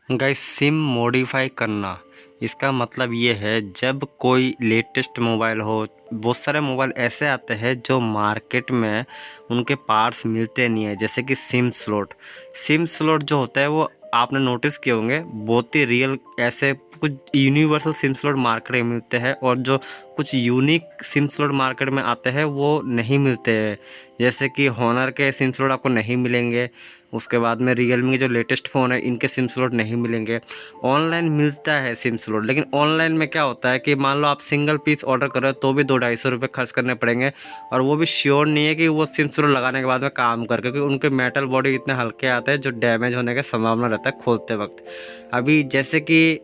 Guys SIM modify करना इसका मतलब ये है जब कोई लेटेस्ट मोबाइल हो। बहुत सारे मोबाइल ऐसे आते हैं जो मार्केट में उनके पार्ट्स मिलते नहीं है, जैसे कि सिम स्लॉट जो होता है वो आपने नोटिस किए होंगे, बहुत ही रियल ऐसे कुछ यूनिवर्सल सिम स्लॉट मार्केट में मिलते हैं और जो कुछ यूनिक सिम स्लॉट मार्केट में आते हैं वो नहीं मिलते हैं। जैसे कि हॉनर के सिम स्लॉट आपको नहीं मिलेंगे, उसके बाद में रियलमी के जो लेटेस्ट फ़ोन है इनके सिम स्लॉट नहीं मिलेंगे। ऑनलाइन मिलता है सिम स्लॉट, लेकिन ऑनलाइन में क्या होता है कि मान लो आप सिंगल पीस ऑर्डर कर रहे हो तो भी 200-250 रुपये खर्च करने पड़ेंगे, और वो भी श्योर नहीं है कि वो सिम स्लॉट लगाने के बाद में काम कर, क्योंकि उनके मेटल बॉडी इतने हल्के आते हैं जो डैमेज होने की संभावना रहता है खोलते वक्त। अभी जैसे कि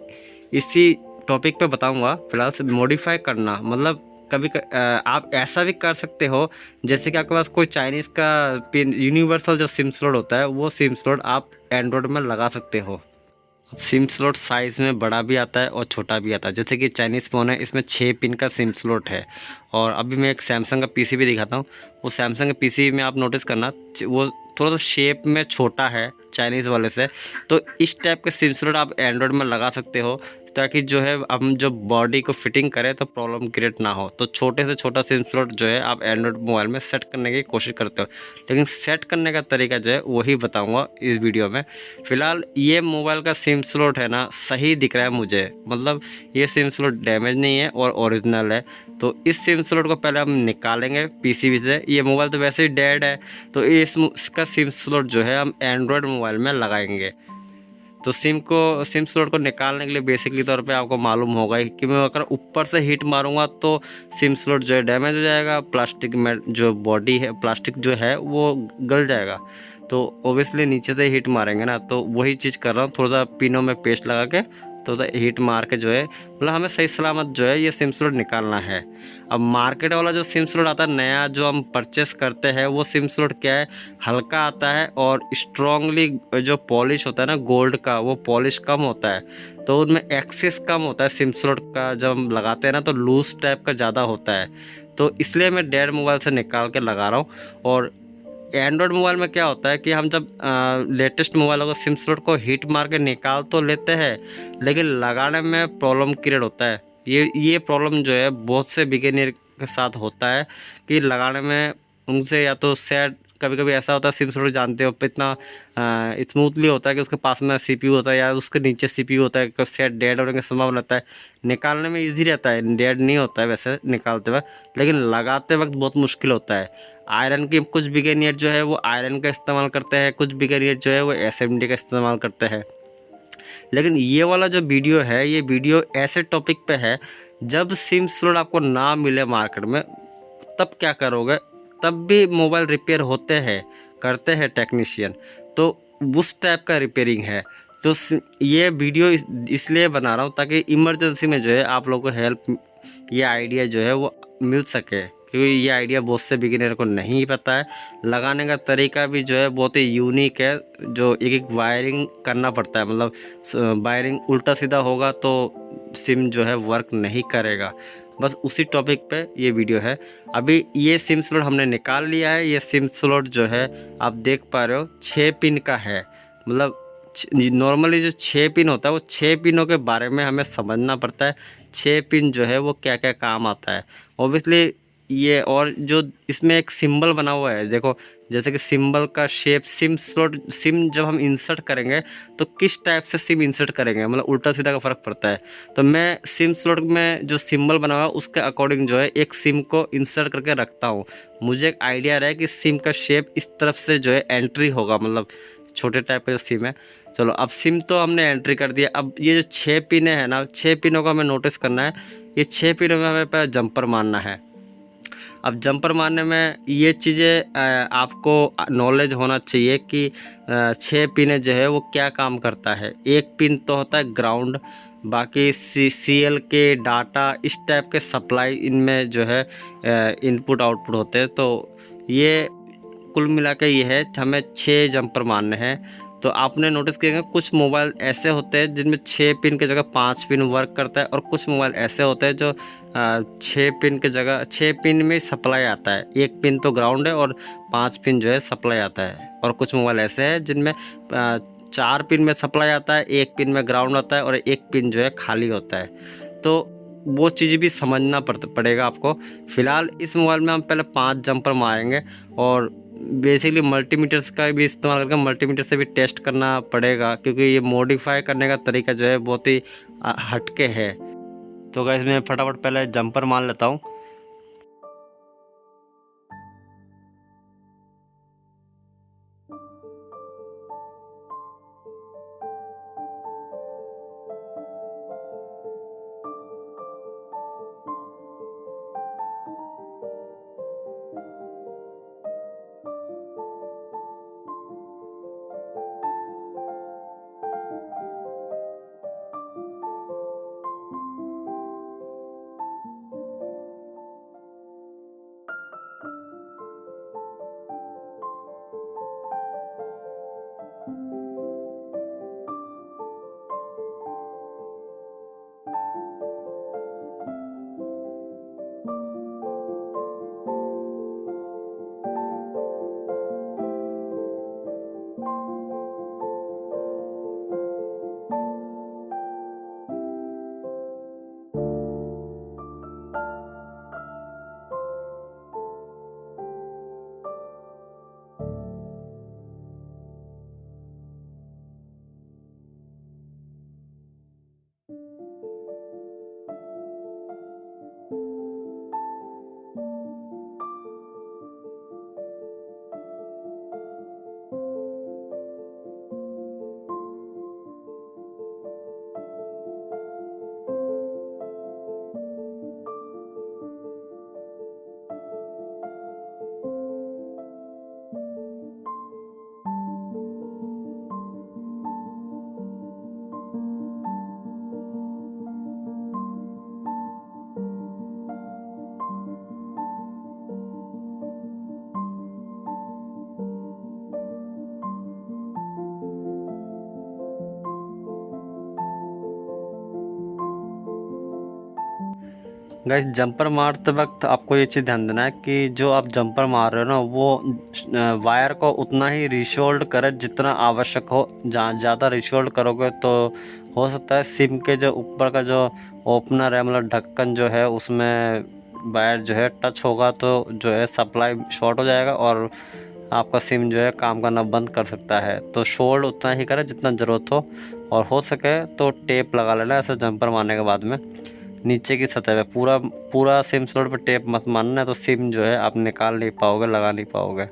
इसी टॉपिक पे बताऊंगा फिलहाल से मॉडिफाई करना मतलब आप ऐसा भी कर सकते हो जैसे कि आपके पास कोई चाइनीज़ का पिन यूनिवर्सल जो सिम स्लॉट होता है वो सिम स्लॉट आप एंड्रॉयड में लगा सकते हो। अब सिम स्लॉट साइज़ में बड़ा भी आता है और छोटा भी आता है। जैसे कि चाइनीज़ फ़ोन है, इसमें 6 पिन का सिम स्लॉट है। और अभी मैं एक सैमसंग का पीसी भी दिखाता हूँ। वो सैमसंग के पीसी में आप नोटिस करना वो थोड़ा सा शेप में छोटा है चाइनीज़ वाले से। तो इस टाइप के सिम स्लॉट आप एंड्रॉयड में लगा सकते हो ताकि जो है हम जो बॉडी को फिटिंग करें तो प्रॉब्लम क्रिएट ना हो। तो छोटे से छोटा सिम स्लॉट जो है आप एंड्रॉयड मोबाइल में सेट करने की कोशिश करते हो, लेकिन सेट करने का तरीका जो है वही बताऊंगा इस वीडियो में। फ़िलहाल ये मोबाइल का सिम स्लॉट है ना सही दिख रहा है मुझे, मतलब ये सिम स्लॉट डैमेज नहीं है और ओरिजिनल है। तो इस सिम स्लॉट को पहले हम निकालेंगे पीसीबी से। ये मोबाइल तो वैसे ही डेड है, तो इसका सिम स्लॉट जो है हम एंड्रॉयड मोबाइल में लगाएंगे। तो सिम स्लॉट को निकालने के लिए बेसिकली तौर पे आपको मालूम होगा ही कि मैं अगर ऊपर से हीट मारूंगा तो सिम स्लॉट जो है डैमेज हो जाएगा, प्लास्टिक में जो बॉडी है प्लास्टिक जो है वो गल जाएगा। तो ओबियसली नीचे से हीट मारेंगे ना, तो वही चीज़ कर रहा हूँ, थोड़ा सा पिनों में पेस्ट लगा के तो हीट मार के जो है मतलब हमें सही सलामत जो है ये सिम स्लॉट निकालना है। अब मार्केट वाला जो सिम स्लॉट आता है नया जो हम परचेस करते हैं वो सिम स्लॉट क्या है, हल्का आता है और स्ट्रांगली जो पॉलिश होता है ना गोल्ड का वो पॉलिश कम होता है। तो उनमें एक्सेस कम होता है सिम स्लॉट का, जब हम लगाते हैं ना तो लूज टाइप का ज़्यादा होता है। तो इसलिए मैं डेड मोबाइल से निकाल के लगा रहा हूँ। और एंड्रॉयड मोबाइल में क्या होता है कि हम जब लेटेस्ट मोबाइलों को सिम स्लॉट को हीट मार के निकाल तो लेते हैं, लेकिन लगाने में प्रॉब्लम क्रिएट होता है। ये प्रॉब्लम जो है बहुत से बिगिनर के साथ होता है कि लगाने में उनसे या तो सेट कभी कभी ऐसा होता है सिम स्लॉट जानते हो इतना स्मूथली होता है कि उसके पास में सीपीयू होता है या उसके नीचे सीपीयू होता है कि सेट डेड होने की संभावना रहता है। निकालने में इजी रहता है, डेड नहीं होता है वैसे निकालते वक्त, लेकिन लगाते वक्त बहुत मुश्किल होता है। आयरन की कुछ बिगिनर जो है वो आयरन का इस्तेमाल करते हैं, कुछ बिगिनर जो है वो एसएमडी का इस्तेमाल करते हैं। लेकिन ये वाला जो वीडियो है ये वीडियो ऐसे टॉपिक पे है जब सिम स्लॉट आपको ना मिले मार्केट में तब क्या करोगे। तब भी मोबाइल रिपेयर होते हैं, करते हैं टेक्नीशियन, तो उस टाइप का रिपेयरिंग है। तो ये वीडियो इसलिए बना रहा हूँ ताकि इमरजेंसी में जो है आप लोगों को हेल्प, ये आइडिया जो है वो मिल सके, क्योंकि ये आइडिया बहुत से बिगिनर को नहीं पता है। लगाने का तरीका भी जो है बहुत ही यूनिक है, जो एक एक वायरिंग करना पड़ता है, मतलब वायरिंग उल्टा सीधा होगा तो सिम जो है वर्क नहीं करेगा। बस उसी टॉपिक पे ये वीडियो है। अभी ये सिम स्लॉट हमने निकाल लिया है। ये सिम स्लॉट जो है आप देख पा रहे हो 6 पिन का है, मतलब नॉर्मली जो 6 पिन होता है वो 6 पिनों के बारे में हमें समझना पड़ता है। 6 पिन जो है वो क्या क्या काम आता है ऑब्वियसली ये। और जो इसमें एक सिंबल बना हुआ है देखो, जैसे कि सिंबल का शेप सिम स्लॉट, सिम जब हम इंसर्ट करेंगे तो किस टाइप से सिम इंसर्ट करेंगे, मतलब उल्टा सीधा का फ़र्क पड़ता है। तो मैं सिम स्लॉट में जो सिंबल बना हुआ है उसके अकॉर्डिंग जो है एक सिम को इंसर्ट करके रखता हूँ। मुझे एक आइडिया रहा है कि सिम का शेप इस तरफ से जो है एंट्री होगा, मतलब छोटे टाइप का जो सिम है। चलो अब सिम तो हमने एंट्री कर दिया। अब ये जो 6 पिने हैं ना, 6 पिनों का हमें नोटिस करना है। ये 6 पिनों में हमें पहले जंपर मारना है। अब जंपर मारने में ये चीज़ें आपको नॉलेज होना चाहिए कि 6 पिने जो है वो क्या काम करता है। एक पिन तो होता है ग्राउंड, बाकी सीएल के डाटा इस टाइप के सप्लाई इनमें जो है इनपुट आउटपुट होते हैं। तो ये कुल मिला के ये है हमें 6 जंपर मारने हैं। तो आपने नोटिस किया कुछ मोबाइल ऐसे होते हैं जिनमें 6 पिन की जगह 5 पिन वर्क करता है, और कुछ मोबाइल ऐसे होते हैं जो 6 पिन की जगह 6 पिन में सप्लाई आता है। एक पिन तो ग्राउंड है और 5 पिन जो है सप्लाई आता है। और कुछ मोबाइल ऐसे हैं जिनमें 4 पिन में सप्लाई आता है, 1 पिन में ग्राउंड होता है और 1 पिन जो है खाली होता है। तो वो चीज़ भी समझना पड़ेगा आपको। फ़िलहाल इस मोबाइल में हम पहले 5 जंपर मारेंगे और बेसिकली मल्टीमीटर्स का भी इस्तेमाल करके मल्टीमीटर से भी टेस्ट करना पड़ेगा, क्योंकि ये मॉडिफाई करने का तरीका जो है बहुत ही हटके है। तो गाइस मैं फटाफट पहले जंपर मार लेता हूँ। गाइस जंपर मारते वक्त आपको ये चीज़ ध्यान देना है कि जो आप जंपर मार रहे हो ना, वो वायर को उतना ही रिशोल्ड करें जितना आवश्यक हो। जहाँ ज़्यादा रिशोल्ड करोगे तो हो सकता है सिम के जो ऊपर का जो ओपनर है, मतलब ढक्कन जो है, उसमें वायर जो है टच होगा तो जो है सप्लाई शॉर्ट हो जाएगा और आपका सिम जो है काम करना बंद कर सकता है। तो शोल्ड उतना ही करें जितना ज़रूरत हो, और हो सके तो टेप लगा लेना ऐसे जंपर मारने के बाद में नीचे की सतह पे। पूरा पूरा सिम स्लॉट पे टेप मत मारना है, तो सिम जो है आप निकाल नहीं पाओगे, लगा नहीं पाओगे।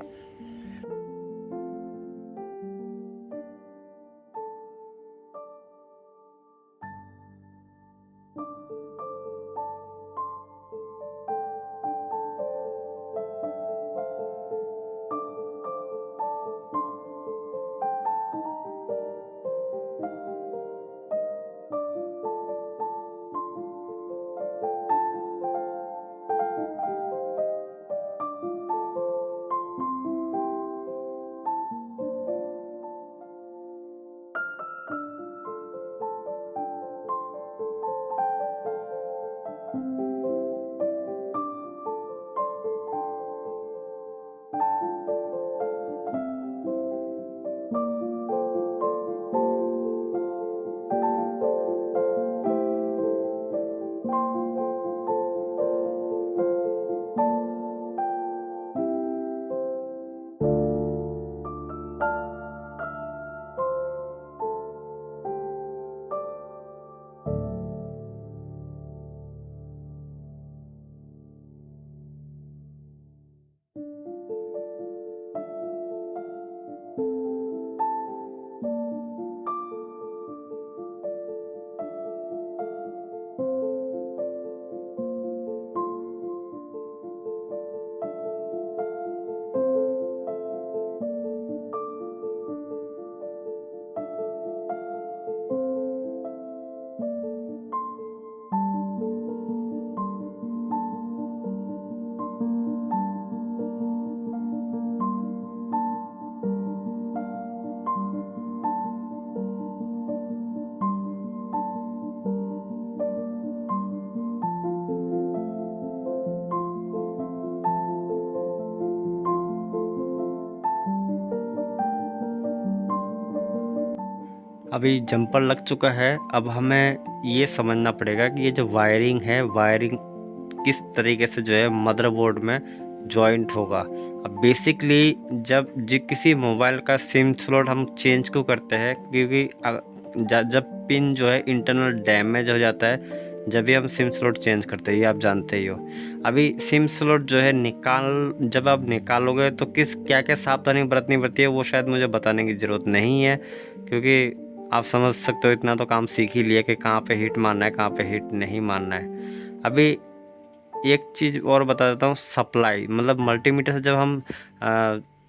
अभी जंपर लग चुका है। अब हमें ये समझना पड़ेगा कि ये जो वायरिंग है, वायरिंग किस तरीके से जो है मदरबोर्ड में जॉइंट होगा। अब बेसिकली किसी मोबाइल का सिम स्लॉट हम चेंज क्यों करते हैं, क्योंकि जब पिन जो है इंटरनल डैमेज हो जाता है, जब भी हम सिम स्लॉट चेंज करते हैं, ये आप जानते ही हो। अभी सिम स्लॉट जो है जब आप निकालोगे तो क्या क्या सावधानी बरतनी पड़ती है, वो शायद मुझे बताने की ज़रूरत नहीं है, क्योंकि आप समझ सकते हो, इतना तो काम सीख ही लिया कि कहाँ पे हीट मारना है, कहाँ पे हीट नहीं मारना है। अभी एक चीज़ और बता देता हूँ, सप्लाई मतलब मल्टीमीटर से जब हम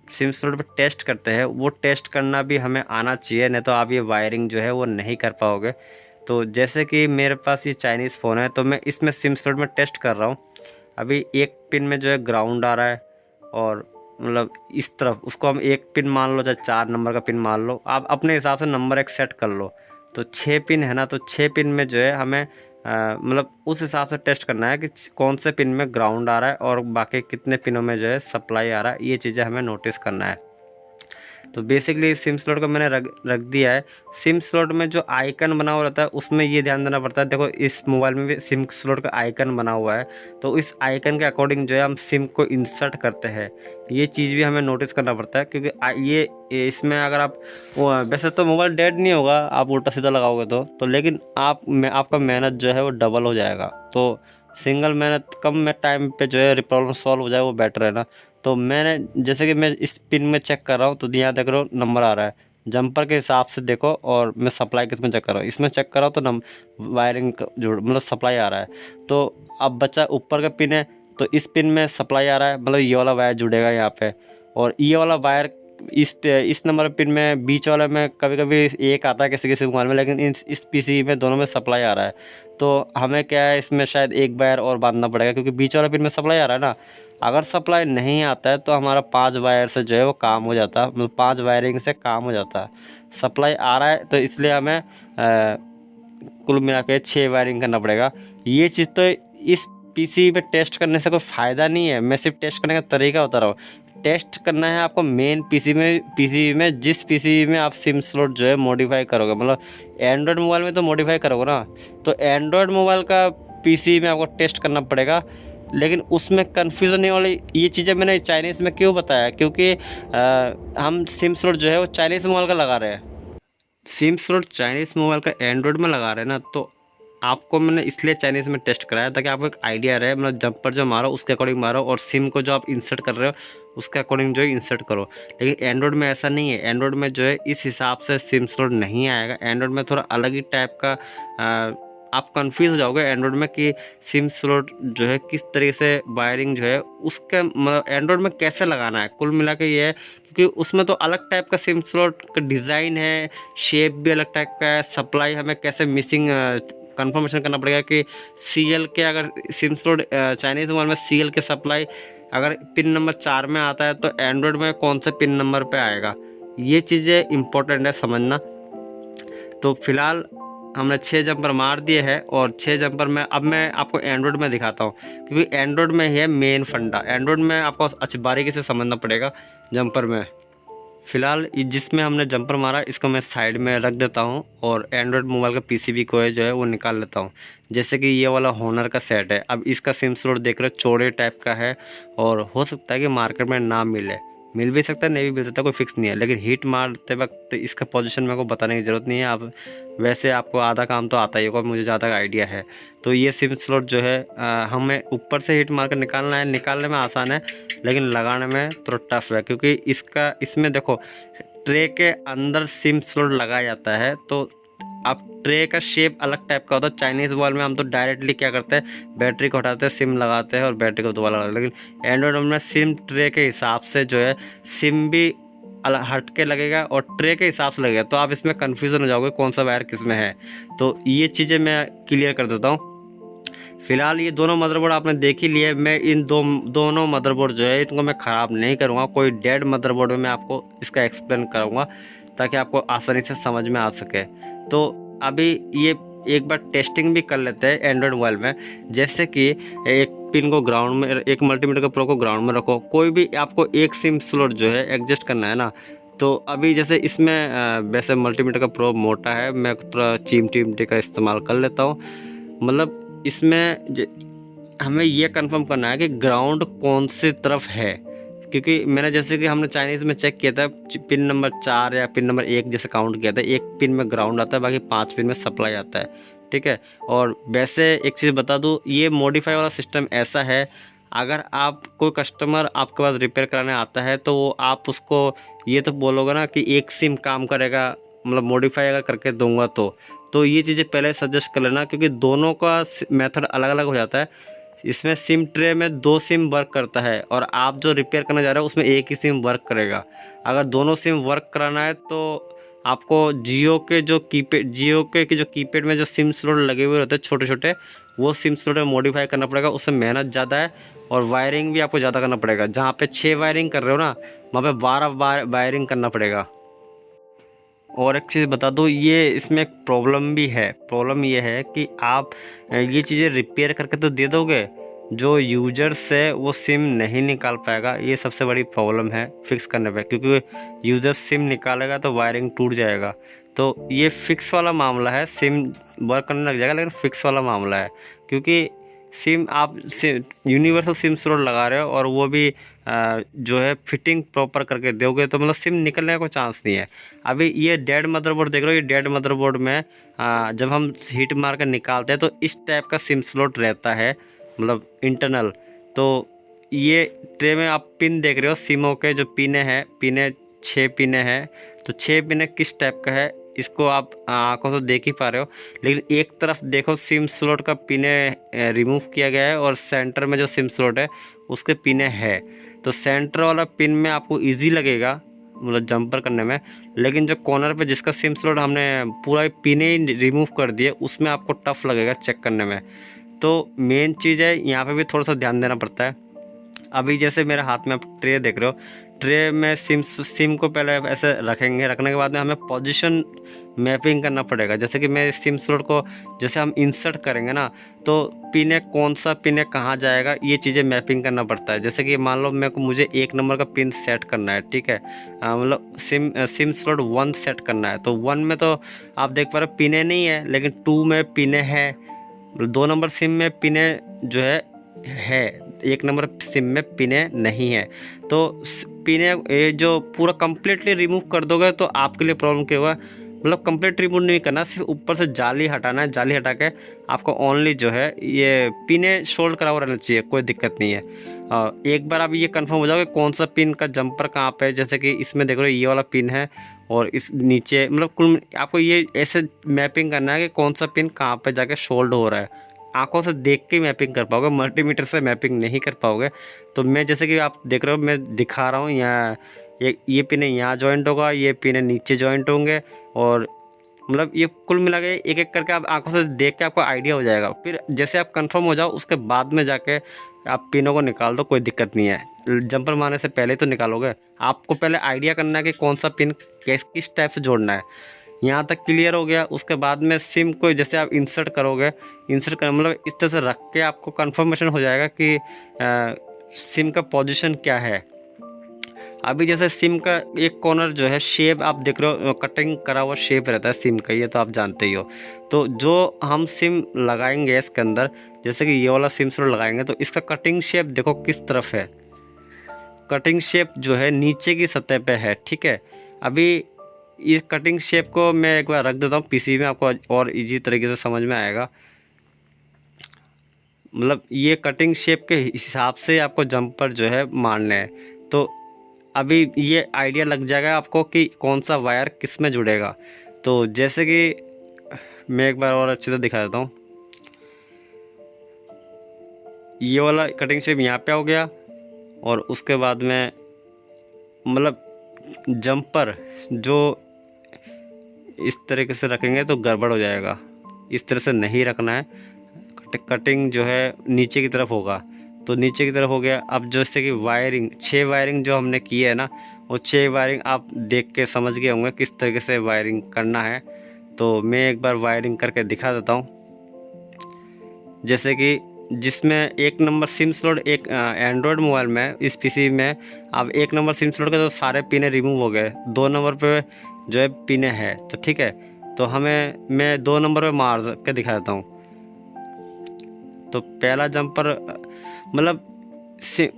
सिम स्लॉट पर टेस्ट करते हैं, वो टेस्ट करना भी हमें आना चाहिए, नहीं तो आप ये वायरिंग जो है वो नहीं कर पाओगे। तो जैसे कि मेरे पास ये चाइनीज़ फ़ोन है, तो मैं इसमें सिम स्लॉट में टेस्ट कर रहा हूँ। अभी एक पिन में जो है ग्राउंड आ रहा है, और मतलब इस तरफ उसको हम एक पिन मान लो, चाहे 4 नंबर का पिन मान लो, आप अपने हिसाब से नंबर एक सेट कर लो। तो 6 पिन है ना, तो 6 पिन में जो है हमें मतलब उस हिसाब से टेस्ट करना है कि कौन से पिन में ग्राउंड आ रहा है और बाकी कितने पिनों में जो है सप्लाई आ रहा है। ये चीज़ें हमें नोटिस करना है। तो बेसिकली सिम स्लॉट को मैंने रख दिया है। सिम स्लॉट में जो आइकन बना हुआ रहता है, उसमें ये ध्यान देना पड़ता है। देखो, इस मोबाइल में भी सिम स्लॉट का आइकन बना हुआ है, तो इस आइकन के अकॉर्डिंग जो है हम सिम को इंसर्ट करते हैं। ये चीज़ भी हमें नोटिस करना पड़ता है, क्योंकि ये इसमें अगर आप वैसे तो मोबाइल डेड नहीं होगा आप उल्टा सीधा लगाओगे तो लेकिन आपका मेहनत जो है वो डबल हो जाएगा। तो सिंगल मेहनत कम में टाइम पे जो है प्रॉब्लम सॉल्व हो जाए, वो बेटर है ना। तो मैंने जैसे कि मैं इस पिन में चेक कर रहा हूँ, तो यहाँ देख रहा हूँ नंबर आ रहा है, जंपर के हिसाब से देखो। और मैं सप्लाई किस में चेक कर रहा हूँ, इसमें चेक कर रहा हूँ, तो वायरिंग जो मतलब सप्लाई आ रहा है। तो अब बच्चा ऊपर का पिन है, तो इस पिन में सप्लाई आ रहा है, मतलब ये वाला वायर जुड़ेगा यहाँ पे। और ये वाला वायर इस नंबर पिन में, बीच वाले में कभी कभी एक आता है किसी किसी मोबाइल में, लेकिन इस पीसी में दोनों में सप्लाई आ रहा है। तो हमें क्या है, इसमें शायद एक वायर और बांधना पड़ेगा, क्योंकि बीच वाला पिन में सप्लाई आ रहा है ना। अगर सप्लाई नहीं आता है तो हमारा 5 वायर से जो है वो काम हो जाता है, मतलब 5 वायरिंग से काम हो जाता है। सप्लाई आ रहा है तो इसलिए हमें कुल मिला के 6 वायरिंग करना पड़ेगा। ये चीज़ तो इस पीसी पे टेस्ट करने से कोई फ़ायदा नहीं है, मैं सिर्फ टेस्ट करने का तरीका बता रहा हूँ। टेस्ट करना है आपको मेन पीसी में जिस पीसी में आप सिम स्लॉट जो है मॉडिफाई करोगे, मतलब एंड्रॉयड मोबाइल में तो मॉडिफाई करोगे ना, तो एंड्रॉयड मोबाइल का पीसी में आपको टेस्ट करना पड़ेगा। लेकिन उसमें कन्फ्यूज़न नहीं वाली ये चीज़ें मैंने चाइनीज़ में क्यों बताया, क्योंकि हम सिम स्लॉट जो है वो चाइनीज़ मोबाइल का लगा रहे हैं। सिम स्लॉट चाइनीज़ मोबाइल का एंड्रॉयड में लगा रहे हैं ना, तो आपको मैंने इसलिए चाइनीज़ में टेस्ट कराया ताकि आपको एक आइडिया रहे, मतलब जंपर जो मारो उसके अकॉर्डिंग मारो, और सिम को जो आप इंसर्ट कर रहे हो उसके अकॉर्डिंग जो है इंसर्ट करो। लेकिन एंड्रॉयड में ऐसा नहीं है, एंड्रॉयड में जो है इस हिसाब से सिम स्लॉट नहीं आएगा। एंड्रॉयड में थोड़ा अलग ही टाइप का आप कंफ्यूज हो जाओगे एंड्रॉयड में कि सिम स्लॉट जो है किस तरीके से वायरिंग जो है उसके मतलब एंड्रॉयड में कैसे लगाना है। कुल मिला के ये है, क्योंकि उसमें तो अलग टाइप का सिम स्लॉट का डिज़ाइन है, शेप भी अलग टाइप का है, सप्लाई हमें कैसे मिसिंग कंफर्मेशन करना पड़ेगा कि सीएल के, अगर सिम स्लॉट चाइनीज़ मोबाइल में सीएल के सप्लाई अगर पिन नंबर 4 में आता है, तो एंड्रॉयड में कौन से पिन नंबर पे आएगा। ये चीज़ें इंपॉर्टेंट है समझना। तो फिलहाल हमने 6 जंपर मार दिए हैं, और 6 जंपर में अब मैं आपको एंड्रॉयड में दिखाता हूँ, क्योंकि एंड्रॉयड में है मेन फंडा। एंड्रॉयड में आपको अच्छी बारीकी से समझना पड़ेगा जंपर में। फ़िलहाल जिसमें हमने जंपर मारा इसको मैं साइड में रख देता हूँ, और एंड्रॉयड मोबाइल का पीसीबी को जो है वो निकाल लेता हूँ। जैसे कि ये वाला होनर का सेट है, अब इसका सिम स्लॉट देख रहे हो चौड़े टाइप का है, और हो सकता है कि मार्केट में ना मिल भी सकता है, नहीं भी मिल सकता, कोई फिक्स नहीं है। लेकिन हीट मारते वक्त इसका पोजीशन मेरे को बताने की ज़रूरत नहीं है, आप वैसे आपको आधा काम तो आता ही होगा, मुझे ज़्यादा आइडिया है। तो ये सिम स्लॉट जो है हमें ऊपर से हीट मार कर निकालना है। निकालने में आसान है, लेकिन लगाने में थोड़ा टफ है, क्योंकि इसमें देखो ट्रे के अंदर सिम स्लॉट लगाया जाता है। तो अब ट्रे का शेप अलग टाइप का होता है। चाइनीज़ मोबाइल में हम तो डायरेक्टली क्या करते हैं, बैटरी को हटाते हैं, सिम लगाते हैं और बैटरी को दोबारा लगाते हैं। लेकिन एंड्रॉयड में सिम ट्रे के हिसाब से जो है सिम भी अलग हट के लगेगा और ट्रे के हिसाब से लगेगा, तो आप इसमें कन्फ्यूज़न हो जाओगे कौन सा वायर किस में है। तो ये चीज़ें मैं क्लियर कर देता हूँ। फ़िलहाल ये दोनों मदरबोर्ड आपने देख ही लिए। मैं इन दोनों मदरबोर्ड जो है इनको मैं ख़राब नहीं करूँगा, कोई डेड मदरबोर्ड में मैं आपको इसका एक्सप्लेन करूँगा ताकि आपको आसानी से समझ में आ सके। तो अभी ये एक बार टेस्टिंग भी कर लेते हैं एंड्रॉयड मोबाइल में। जैसे कि एक पिन को ग्राउंड में, एक मल्टीमीटर का प्रो को ग्राउंड में रखो। कोई भी आपको एक सिम स्लॉट जो है एडजस्ट करना है ना, तो अभी जैसे इसमें वैसे मल्टीमीटर का प्रोब मोटा है, मैं थोड़ा चिमटी का इस्तेमाल कर लेता हूँ। मतलब इसमें हमें ये कंफर्म करना है कि ग्राउंड कौन सी तरफ है, क्योंकि मैंने जैसे कि हमने चाइनीज़ में चेक किया था, पिन नंबर 4 या पिन नंबर 1 जैसे काउंट किया था, एक पिन में ग्राउंड आता है, बाकी 5 पिन में सप्लाई आता है, ठीक है। और वैसे एक चीज़ बता दूँ, ये मॉडिफाई वाला सिस्टम ऐसा है, अगर आप कोई कस्टमर आपके पास रिपेयर कराने आता है तो आप उसको ये तो बोलोगे ना कि एक सिम काम करेगा, मतलब मॉडिफाई अगर करके दूंगा तो ये चीज़ें पहले सजेस्ट कर लेना, क्योंकि दोनों का मेथड अलग अलग हो जाता है। इसमें सिम ट्रे में 2 सिम वर्क करता है और आप जो रिपेयर करने जा रहे हो उसमें एक ही सिम वर्क करेगा। अगर दोनों सिम वर्क कराना है तो आपको जियो के जो कीपैड में जो सिम स्लॉट लगे हुए रहते हैं छोटे छोटे, वो सिम स्लॉट में मॉडिफाई करना पड़ेगा। उसमें मेहनत ज़्यादा है और वायरिंग भी आपको ज़्यादा करना पड़ेगा। जहाँ पे 6 वायरिंग कर रहे हो ना, वहाँ पे 12 वायरिंग करना पड़ेगा। और एक चीज़ बता दूँ, ये इसमें एक प्रॉब्लम भी है। प्रॉब्लम ये है कि आप ये चीज़ें रिपेयर करके तो दे दोगे, जो यूजर्स है वो सिम नहीं निकाल पाएगा। ये सबसे बड़ी प्रॉब्लम है फिक्स करने पे, क्योंकि यूज़र सिम निकालेगा तो वायरिंग टूट जाएगा। तो ये फिक्स वाला मामला है, सिम वर्क करने लग जाएगा लेकिन फिक्स वाला मामला है, क्योंकि सिम आप यूनिवर्सल सिम स्लॉट लगा रहे हो और वो भी जो है फिटिंग प्रॉपर करके दोगे तो मतलब सिम निकलने का कोई चांस नहीं है। अभी ये डेड मदरबोर्ड देख रहे हो, ये डेड मदरबोर्ड में जब हम हीट मार कर निकालते हैं तो इस टाइप का सिम स्लॉट रहता है, मतलब इंटरनल। तो ये ट्रे में आप पिन देख रहे हो, सिमों के जो पिने हैं, 6 पिने हैं। तो 6 पिने किस टाइप का है इसको आप आंखों से देख ही पा रहे हो, लेकिन एक तरफ देखो सिम स्लॉट का पिने रिमूव किया गया है और सेंटर में जो सिम स्लॉट है उसके पिने है। तो सेंटर वाला पिन में आपको इजी लगेगा मतलब जंपर करने में, लेकिन जो कॉर्नर पे जिसका सिम स्लॉट हमने पूरा पिने ही रिमूव कर दिए उसमें आपको टफ लगेगा चेक करने में। तो मेन चीज़ है यहाँ पे भी थोड़ा सा ध्यान देना पड़ता है। अभी जैसे मेरे हाथ में आप ट्रे देख रहे हो, ट्रे में सिम को पहले ऐसे रखेंगे, रखने के बाद में हमें पोजीशन मैपिंग करना पड़ेगा। जैसे कि मैं सिम स्लॉट को जैसे हम इंसर्ट करेंगे ना, तो पिने कौन सा पिने कहाँ जाएगा, ये चीज़ें मैपिंग करना पड़ता है। जैसे कि मान लो मुझे 1 नंबर का पिन सेट करना है, ठीक है, मतलब सिम स्लॉट 1 सेट करना है। तो 1 में तो आप देख पा रहे हो पिने नहीं है, लेकिन 2 में पिने है, 2 नंबर सिम में पिने जो है 1 नंबर सिम में पिने नहीं है। तो पिने ये जो पूरा कम्प्लीटली रिमूव कर दोगे तो आपके लिए प्रॉब्लम क्या होगा, मतलब कंप्लीट रिमूव नहीं करना, सिर्फ ऊपर से जाली हटाना है। जाली हटा के आपको ओनली जो है ये पिने शोल्ड करा हुआ रहना चाहिए, कोई दिक्कत नहीं है। एक बार आप ये कंफर्म हो जाओगे कौन सा पिन का जंपर कहाँ पे है। जैसे कि इसमें देख रहे हो ये वाला पिन है और इस नीचे, मतलब कुल आपको ये ऐसे मैपिंग करना है कि कौन सा पिन कहाँ पे जाके शोल्ड हो रहा है। आंखों से देख के मैपिंग कर पाओगे, मल्टीमीटर से मैपिंग नहीं कर पाओगे। तो मैं जैसे कि आप देख रहे हो मैं दिखा रहा हूँ, यहाँ ये पिने यहाँ जॉइंट होगा, ये पिने नीचे जॉइंट होंगे, और मतलब ये कुल मिला के एक एक करके आप आंखों से देख के आपको आइडिया हो जाएगा। फिर जैसे आप कंफर्म हो जाओ उसके बाद में जाके आप पिनों को निकाल दो, कोई दिक्कत नहीं है। जंपर मारने से पहले तो निकालोगे, आपको पहले आइडिया करना है कि कौन सा पिन किस टाइप से जोड़ना है। यहाँ तक क्लियर हो गया। उसके बाद में सिम को जैसे आप इंसर्ट करोगे, इंसर्ट कर मतलब इस तरह से रख के आपको कंफर्मेशन हो जाएगा कि सिम का पोजीशन क्या है। अभी जैसे सिम का एक कॉर्नर जो है शेप आप देख रहे हो, कटिंग करा हुआ शेप रहता है सिम का, ये तो आप जानते ही हो। तो जो हम सिम लगाएंगे इसके अंदर, जैसे कि ये वाला सिम स्लॉट लगाएंगे तो इसका कटिंग शेप देखो किस तरफ है। कटिंग शेप जो है नीचे की सतह पे है, ठीक है। अभी इस कटिंग शेप को मैं एक बार रख देता हूँ पीसी में, आपको और इजी तरीके से समझ में आएगा। मतलब ये कटिंग शेप के हिसाब से आपको जंपर जो है मारने हैं। तो अभी ये आइडिया लग जाएगा आपको कि कौन सा वायर किस में जुड़ेगा। तो जैसे कि मैं एक बार और अच्छे से दिखा देता हूँ, ये वाला कटिंग शेप यहाँ पे हो गया, और उसके बाद में मतलब जंपर जो इस तरीके से रखेंगे तो गड़बड़ हो जाएगा। इस तरह से नहीं रखना है, कटिंग जो है नीचे की तरफ होगा, तो नीचे की तरफ हो गया। अब जैसे कि वायरिंग 6 वायरिंग जो हमने की है ना, वो 6 वायरिंग आप देख के समझ गए होंगे किस तरीके से वायरिंग करना है। तो मैं एक बार वायरिंग करके दिखा देता हूँ। जैसे कि जिसमें एक नंबर सिम स्लॉट एक एंड्रॉयड मोबाइल में, इस पीसी में अब एक नंबर सिम स्लॉट के तो सारे पिने रिमूव हो गए, 2 नंबर पे जो है पिने है। तो ठीक है, तो मैं 2 नंबर पे मार के दिखा देता हूँ। तो पहला जंपर मतलब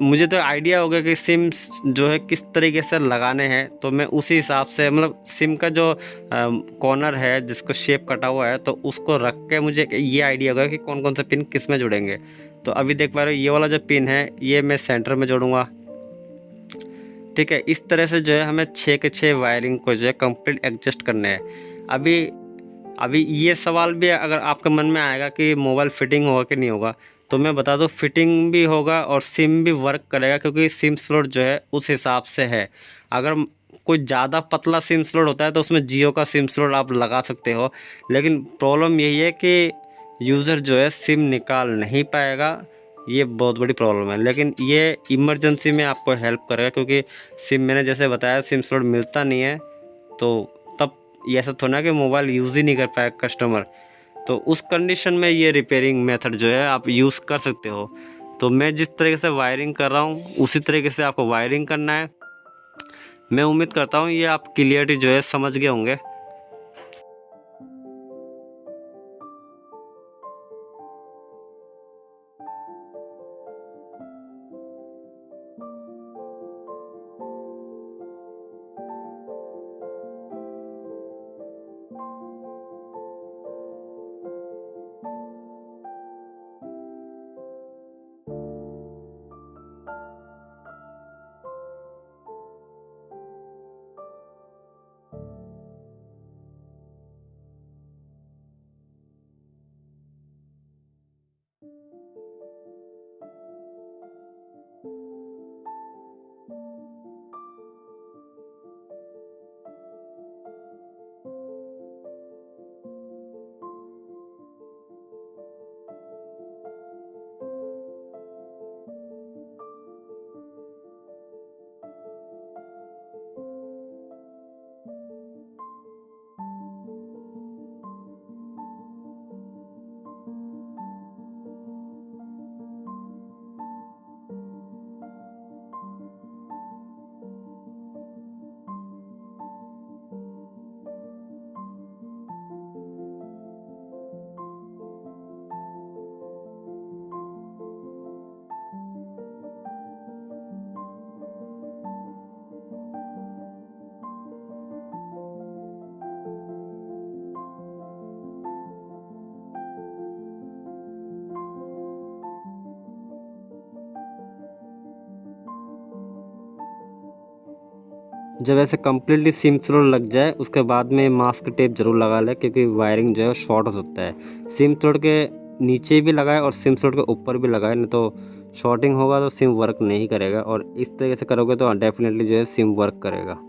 मुझे तो आइडिया हो गया कि सिम जो है किस तरीके से लगाने हैं, तो मैं उसी हिसाब से मतलब सिम का जो कॉर्नर है जिसको शेप कटा हुआ है, तो उसको रख के मुझे ये आइडिया होगा कि कौन कौन से पिन किस में जुड़ेंगे। तो अभी देख पा रहे हो ये वाला जो पिन है ये मैं सेंटर में जोड़ूंगा। ठीक है, इस तरह से जो है हमें 6 के 6 वायरिंग को जो है कंप्लीट एडजस्ट करने हैं। अभी ये सवाल भी अगर आपके मन में आएगा कि मोबाइल फिटिंग होगा कि नहीं होगा, तो मैं बता दूं फिटिंग भी होगा और सिम भी वर्क करेगा, क्योंकि सिम स्लॉट जो है उस हिसाब से है। अगर कोई ज़्यादा पतला सिम स्लॉट होता है तो उसमें जियो का सिम स्लॉट आप लगा सकते हो, लेकिन प्रॉब्लम यही है कि यूज़र जो है सिम निकाल नहीं पाएगा, ये बहुत बड़ी प्रॉब्लम है। लेकिन ये इमरजेंसी में आपको हेल्प करेगा, क्योंकि सिम मैंने जैसे बताया सिम स्लॉट मिलता नहीं है, तो तब ये ऐसा थोड़ा ना कि मोबाइल यूज़ ही नहीं कर पाया कस्टमर, तो उस कंडीशन में ये रिपेयरिंग मेथड जो है आप यूज़ कर सकते हो। तो मैं जिस तरीके से वायरिंग कर रहा हूँ उसी तरीके से आपको वायरिंग करना है। मैं उम्मीद करता हूँ ये आप क्लियरिटी जो है समझ गए होंगे। जब ऐसे कम्प्लीटली सिम स्लॉट लग जाए उसके बाद में मास्क टेप ज़रूर लगा ले, क्योंकि वायरिंग जो है शॉर्ट हो सकता है। सिम स्लॉट के नीचे भी लगाए और सिम स्लॉट के ऊपर भी लगाए, नहीं तो शॉर्टिंग होगा तो सिम वर्क नहीं करेगा, और इस तरीके से करोगे तो डेफिनेटली जो है सिम वर्क करेगा।